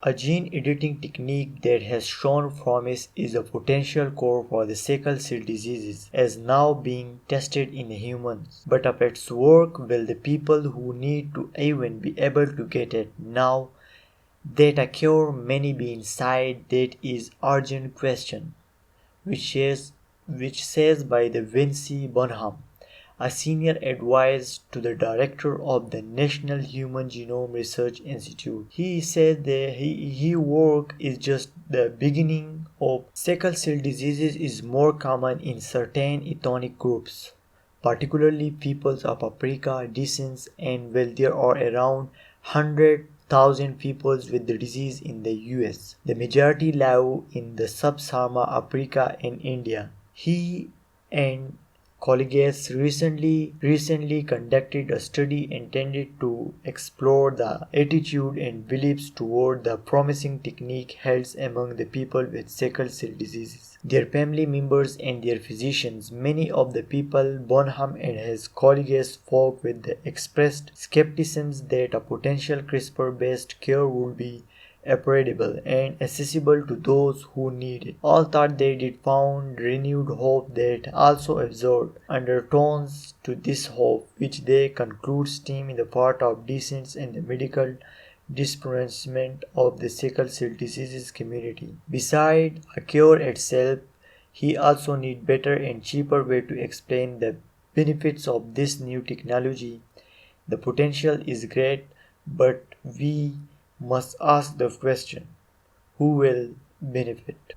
A gene editing technique that has shown promise is a potential cure for the sickle cell diseases as now being tested in humans. But if its work, will the people who need to even be able to get it now that a cure may be inside? That is urgent question, which says by the Vinci Bonham, a senior advisor to the director of the National Human Genome Research Institute. He said that his work is just the beginning of sickle cell diseases is more common in certain ethnic groups, particularly peoples of Africa descent, and well there are around 100,000 people with the disease in the US. The majority live in the sub-Saharan Africa and India. He and colleagues recently conducted a study intended to explore the attitude and beliefs toward the promising technique held among the people with sickle cell diseases, their family members and their physicians. Many of the people Bonham and his colleagues spoke with expressed skepticism that a potential CRISPR-based cure would be affordable and accessible to those who need it. All thought they did found renewed hope that also absorbed undertones to this hope, which they conclude stem in the part of dissent and the medical disparagement of the sickle cell diseases community. Beside a cure itself, he also need better and cheaper way to explain the benefits of this new technology. The potential is great, but we must ask the question, who will benefit?